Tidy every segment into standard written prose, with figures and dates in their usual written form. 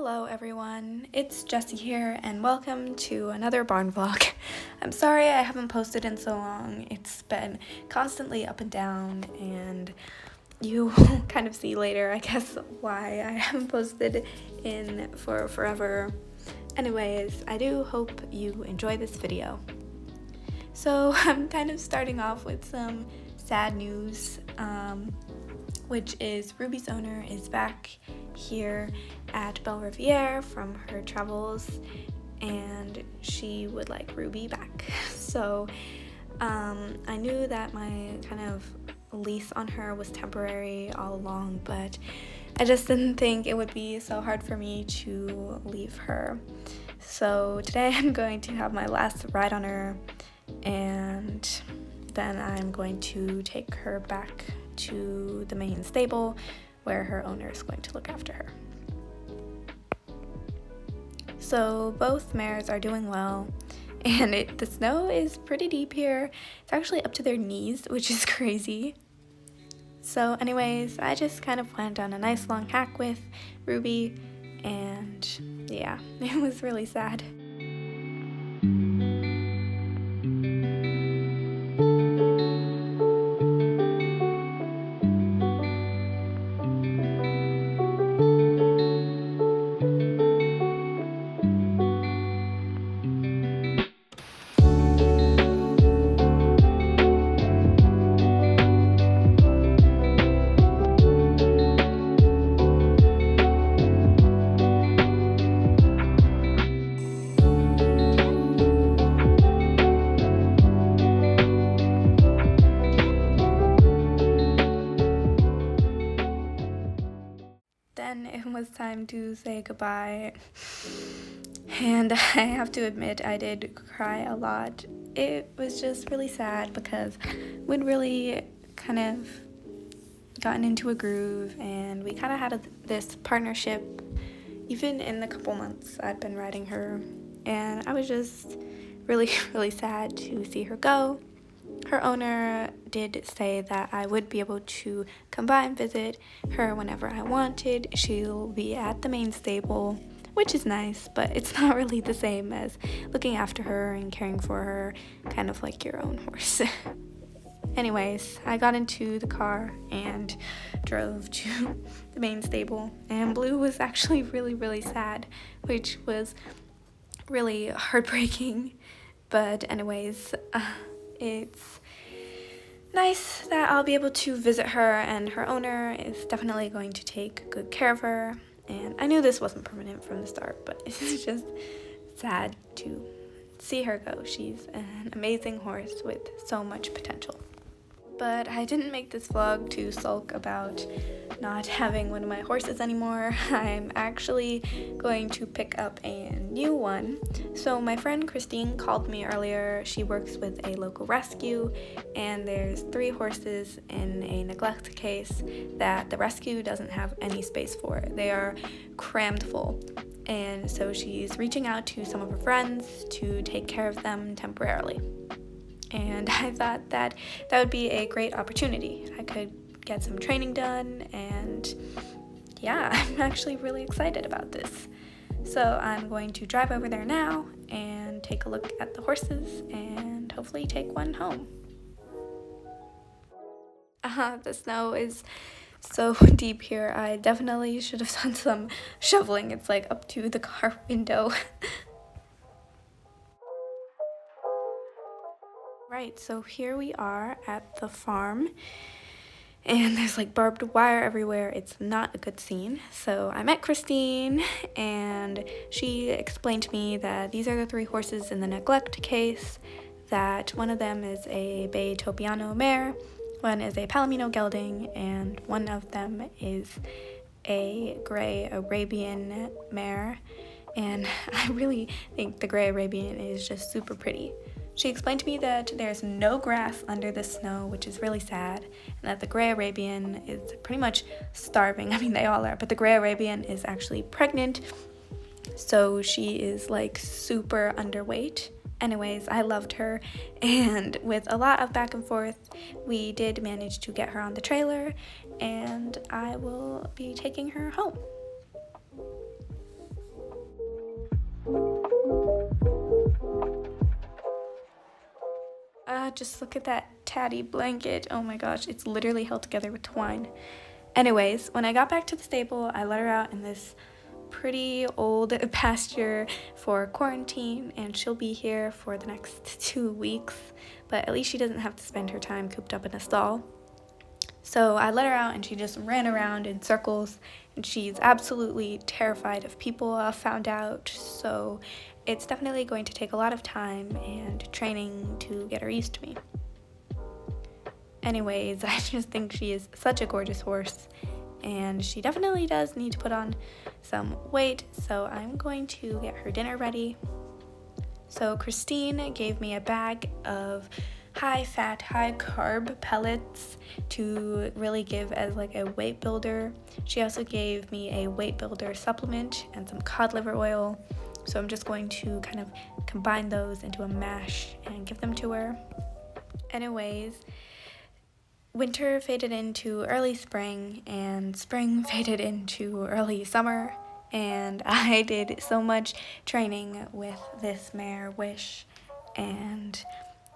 Hello everyone, it's Jessie here and welcome to another barn vlog. I'm sorry I haven't posted in so long. It's been constantly up and down and you will kind of see later, I guess, why I haven't posted in for forever. Anyways, I do hope you enjoy this video. So I'm kind of starting off with some sad news, which is Ruby's owner is back here at Belle Riviere from her travels and she would like Ruby back. So I knew that my kind of lease on her was temporary all along, but I just didn't think it would be so hard for me to leave her. So today I'm going to have my last ride on her and then I'm going to take her back to the main stable where her owner is going to look after her. So both mares are doing well and the snow is pretty deep here. It's actually up to their knees, which is crazy. So anyways, I just kind of went on a nice long hack with Ruby and yeah, it was really sad. Then it was time to say goodbye, and I have to admit I did cry a lot. It was just really sad because we'd really kind of gotten into a groove and we kind of had this partnership even in the couple months I'd been riding her, and I was just really sad to see her go. Her owner did say that I would be able to come by and visit her whenever I wanted. She'll be at the main stable, which is nice, but it's not really the same as looking after her and caring for her, kind of like your own horse. Anyways, I got into the car and drove to the main stable, and Blue was actually really sad, which was really heartbreaking. But anyways, it's nice that I'll be able to visit her, and her owner is definitely going to take good care of her. And I knew this wasn't permanent from the start, but it's just sad to see her go. She's an amazing horse with so much potential. But I didn't make this vlog to sulk about not having one of my horses anymore. I'm actually going to pick up a new one. So my friend Christine called me earlier. She works with a local rescue and there's 3 horses in a neglect case that the rescue doesn't have any space for. They are crammed full. And so she's reaching out to some of her friends to take care of them temporarily. And I thought that would be a great opportunity. I could get some training done, and yeah, I'm actually really excited about this. So I'm going to drive over there now and take a look at the horses and hopefully take one home. The snow is so deep here. I definitely should have done some shoveling. It's like up to the car window. Right, so here we are at the farm and there's like barbed wire everywhere. It's not a good scene. So I met Christine and she explained to me that these are the 3 horses in the neglect case, that one of them is a Bay Topiano mare, one is a Palomino gelding, and one of them is a gray Arabian mare. And I really think the gray Arabian is just super pretty. She explained to me that there's no grass under the snow, which is really sad, and that the gray Arabian is pretty much starving. I mean, they all are, but the gray Arabian is actually pregnant, so she is like super underweight. Anyways, I loved her, and with a lot of back and forth, we did manage to get her on the trailer, and I will be taking her home. just look at that tatty blanket. Oh my gosh, it's literally held together with twine. Anyways, when I got back to the stable, I let her out in this pretty old pasture for quarantine, and she'll be here for the next 2 weeks, but at least she doesn't have to spend her time cooped up in a stall. So I let her out and she just ran around in circles, and she's absolutely terrified of people, I found out, so it's definitely going to take a lot of time and training to get her used to me. Anyways, I just think she is such a gorgeous horse, and she definitely does need to put on some weight, so I'm going to get her dinner ready. So Christine gave me a bag of high-fat, high-carb pellets to really give as like a weight builder. She also gave me a weight builder supplement and some cod liver oil, so I'm just going to kind of combine those into a mash and give them to her. Anyways, winter faded into early spring, and spring faded into early summer, and I did so much training with this mare, Wish, and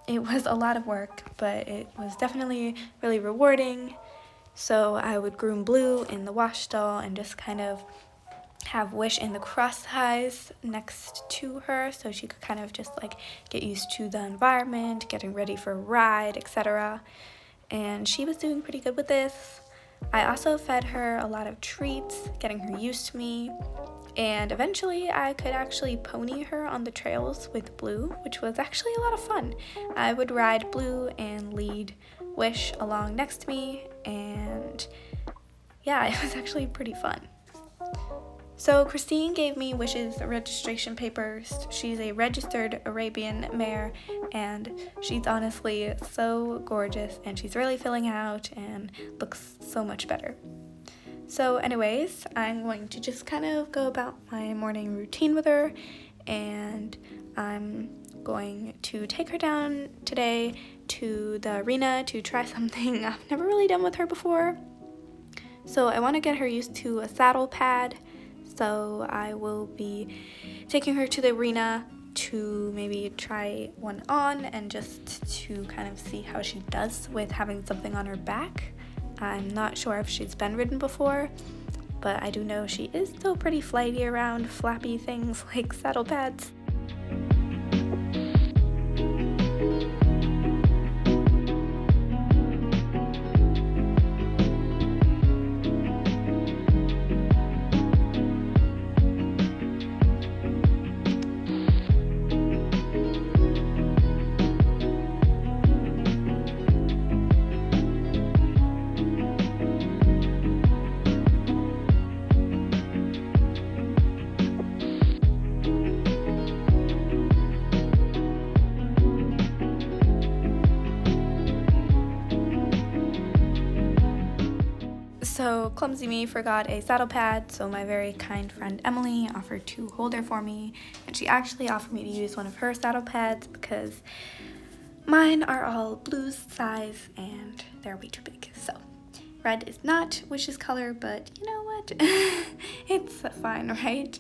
it was a lot of work, but it was definitely really rewarding. So I would groom Blue in the wash stall and just kind of have Wish in the cross ties next to her, so she could kind of just like get used to the environment, getting ready for a ride, etc. And she was doing pretty good with this. I also fed her a lot of treats, getting her used to me, and eventually I could actually pony her on the trails with Blue, which was actually a lot of fun. I would ride Blue and lead Wish along next to me, and yeah, it was actually pretty fun. So Christine gave me Wish's registration papers. She's a registered Arabian mare, and she's honestly so gorgeous, and she's really filling out and looks so much better. So anyways, I'm going to just kind of go about my morning routine with her, and I'm going to take her down today to the arena to try something I've never really done with her before. So I want to get her used to a saddle pad. So I will be taking her to the arena to maybe try one on and just to kind of see how she does with having something on her back. I'm not sure if she's been ridden before, but I do know she is still pretty flighty around flappy things like saddle pads. So clumsy me forgot a saddle pad, so my very kind friend Emily offered to hold her for me, and she actually offered me to use one of her saddle pads because mine are all Blue's size and they're way too big. So red is not Wish's color, but you know what? It's fine, right?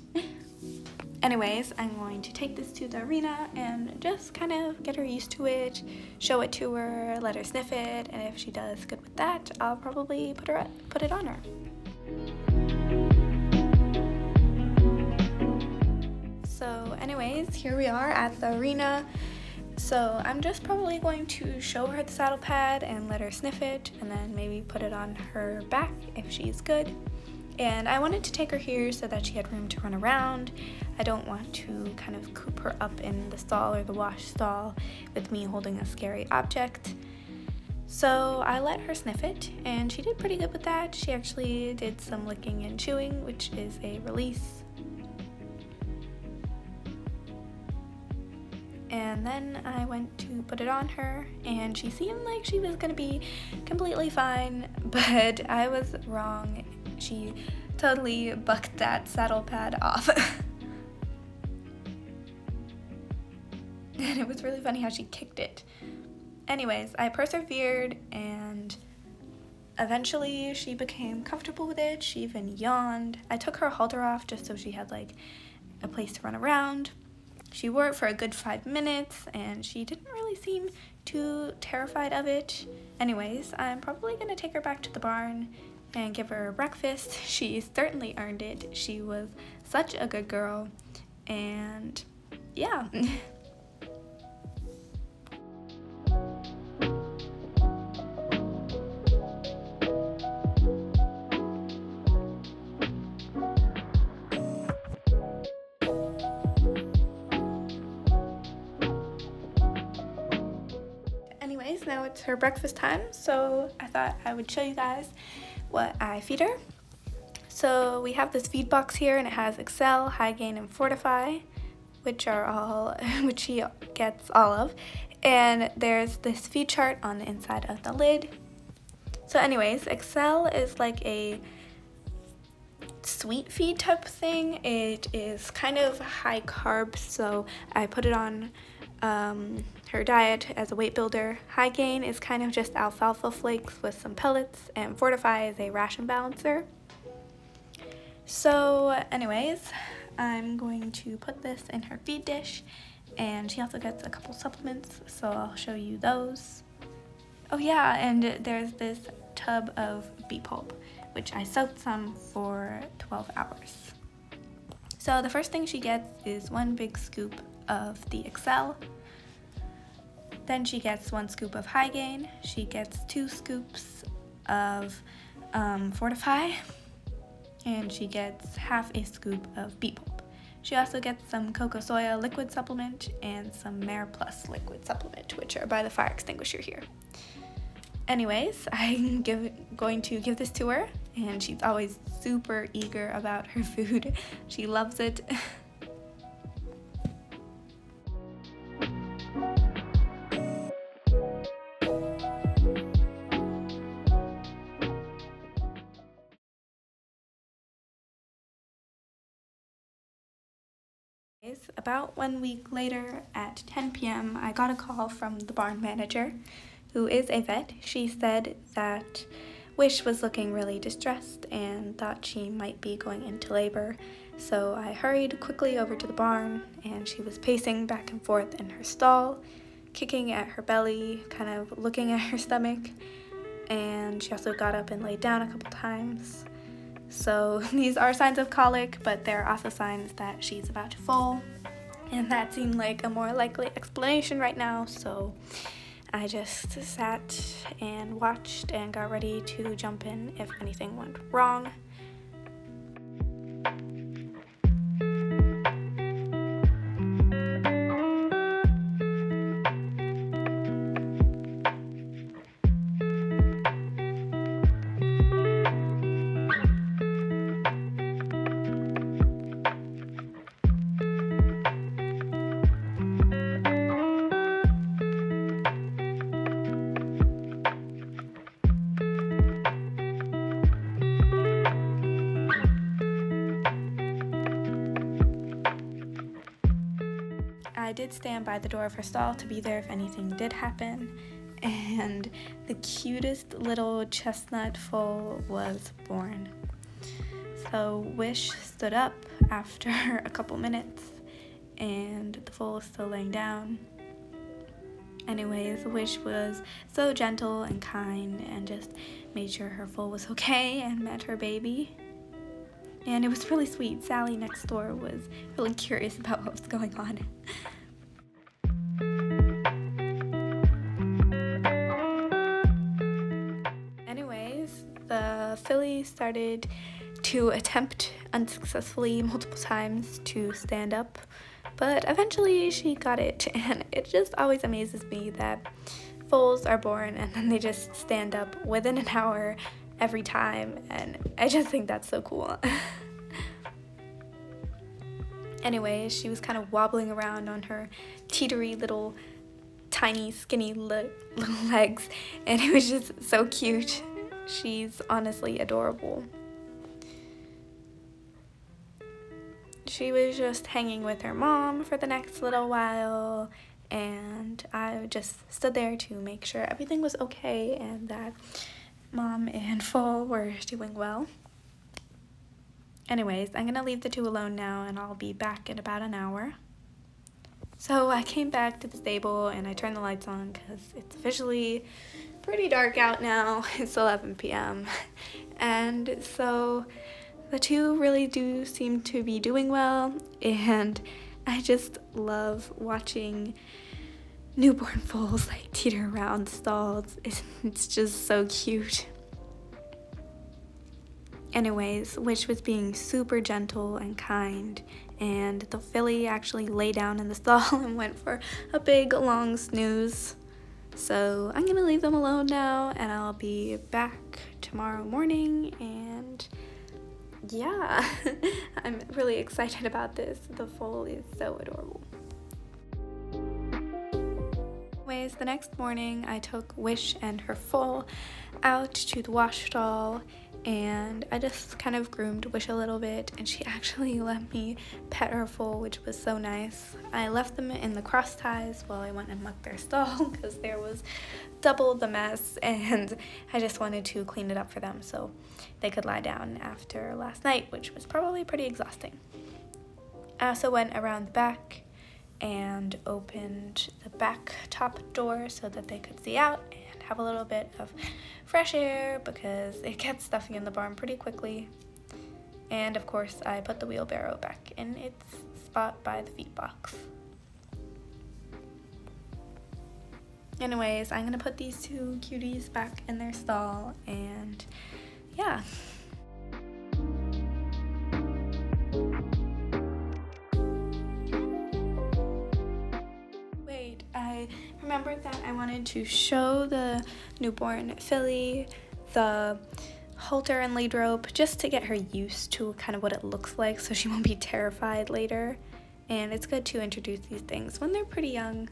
Anyways, I'm going to take this to the arena and just kind of get her used to it, show it to her, let her sniff it, and if she does good with that, I'll probably put it on her. So anyways, here we are at the arena. So I'm just probably going to show her the saddle pad and let her sniff it, and then maybe put it on her back if she's good. And I wanted to take her here so that she had room to run around. I don't want to kind of coop her up in the stall or the wash stall with me holding a scary object. So I let her sniff it, and she did pretty good with that. She actually did some licking and chewing, which is a release. And then I went to put it on her, and she seemed like she was gonna be completely fine, but I was wrong. She totally bucked that saddle pad off. And it was really funny how she kicked it. Anyways, I persevered, and eventually she became comfortable with it. She even yawned. I took her halter off just so she had like a place to run around. She wore it for a good 5 minutes, and she didn't really seem too terrified of it. Anyways, I'm probably gonna take her back to the barn and give her breakfast. She certainly earned it. She was such a good girl, and yeah. Anyways, now it's her breakfast time, so I thought I would show you guys what I feed her. So we have this feed box here, and it has Excel, High Gain, and Fortify, which she gets all of. And there's this feed chart on the inside of the lid. So anyways, Excel is like a sweet feed type thing. It is kind of high carb, so I put it on her diet as a weight builder. High Gain is kind of just alfalfa flakes with some pellets, and Fortify is a ration balancer. So anyways, I'm going to put this in her feed dish, and she also gets a couple supplements, so I'll show you those. Oh yeah, and there's this tub of beet pulp, which I soaked some for 12 hours. So the first thing she gets is 1 big scoop of the Excel. Then she gets 1 scoop of High Gain. She gets 2 scoops of Fortify, and she gets half a scoop of beet pulp. She also gets some cocoa soya liquid supplement and some Mare Plus liquid supplement, which are by the fire extinguisher here. Anyways, I'm going to give this to her, and she's always super eager about her food. She loves it. About 1 week later at 10 p.m., I got a call from the barn manager, who is a vet. She said that Wish was looking really distressed and thought she might be going into labor. So I hurried quickly over to the barn, and she was pacing back and forth in her stall, kicking at her belly, kind of looking at her stomach, and she also got up and laid down a couple times. So these are signs of colic, but there are also signs that she's about to foal, and that seemed like a more likely explanation right now, so I just sat and watched and got ready to jump in if anything went wrong. I did stand by the door of her stall to be there if anything did happen, and the cutest little chestnut foal was born. So Wish stood up after a couple minutes, and the foal was still laying down. Anyways, Wish was so gentle and kind and just made sure her foal was okay and met her baby. And it was really sweet. Sally next door was really curious about what was going on. Anyways, the filly started to attempt unsuccessfully multiple times to stand up, but eventually she got it, and it just always amazes me that foals are born and then they just stand up within an hour every time, and I just think that's so cool. Anyway, she was kind of wobbling around on her teetery little tiny skinny little legs, and it was just so cute. She's honestly adorable. She was just hanging with her mom for the next little while, and I just stood there to make sure everything was okay and that Mom and Foal were doing well. Anyways, I'm gonna leave the two alone now, and I'll be back in about an hour. So I came back to the stable and I turned the lights on because it's officially pretty dark out now. It's 11 p.m. And so the two really do seem to be doing well, and I just love watching newborn foals like teeter around stalls. It's just so cute. Anyways, Wish was being super gentle and kind, and the filly actually lay down in the stall and went for a big long snooze. So I'm gonna leave them alone now, and I'll be back tomorrow morning, and yeah, I'm really excited about this. The foal is so adorable. Anyways, the next morning I took Wish and her foal out to the wash stall, and I just kind of groomed Wish a little bit, and she actually let me pet her foal, which was so nice. I left them in the cross ties while I went and mucked their stall because there was double the mess, and I just wanted to clean it up for them so they could lie down after last night, which was probably pretty exhausting. I also went around the back and opened the back top door so that they could see out and have a little bit of fresh air because it gets stuffy in the barn pretty quickly. And of course I put the wheelbarrow back in its spot by the feed box. Anyways, I'm gonna put these two cuties back in their stall, and yeah. Wait, I remembered that I wanted to show the newborn filly the halter and lead rope just to get her used to kind of what it looks like so she won't be terrified later. And it's good to introduce these things when they're pretty young.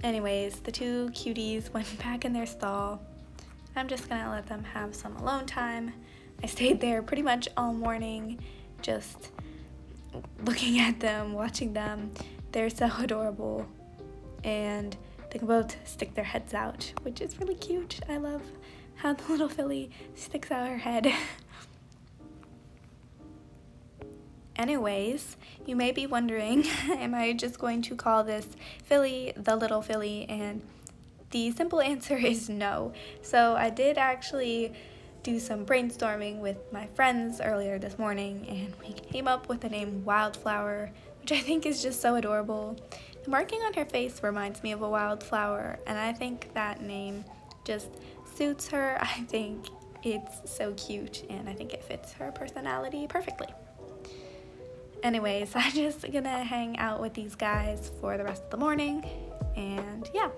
Anyways, the two cuties went back in their stall. I'm just gonna let them have some alone time. I stayed there pretty much all morning, just looking at them, watching them. They're so adorable, and they can both stick their heads out, which is really cute. I love how the little filly sticks out her head. Anyways, you may be wondering, am I just going to call this filly the little filly? And the simple answer is no. So I did actually do some brainstorming with my friends earlier this morning, and we came up with the name Wildflower, which I think is just so adorable. The marking on her face reminds me of a wildflower, and I think that name just suits her. I think it's so cute, and I think it fits her personality perfectly. Anyways, I'm just gonna hang out with these guys for the rest of the morning, and yeah.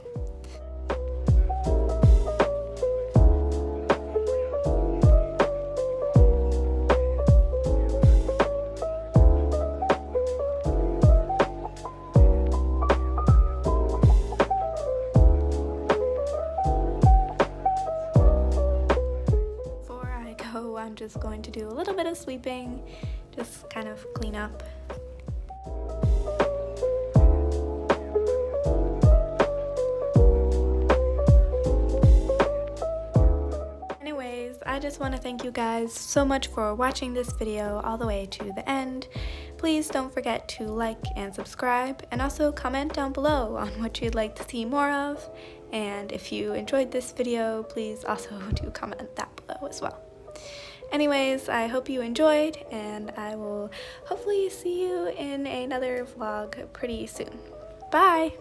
Before I go, I'm just going to do a little bit of sweeping, just kind of clean up. Anyways, I just want to thank you guys so much for watching this video all the way to the end. Please don't forget to like and subscribe, and also comment down below on what you'd like to see more of. And if you enjoyed this video, please also do comment that below as well. Anyways, I hope you enjoyed, and I will hopefully see you in another vlog pretty soon. Bye!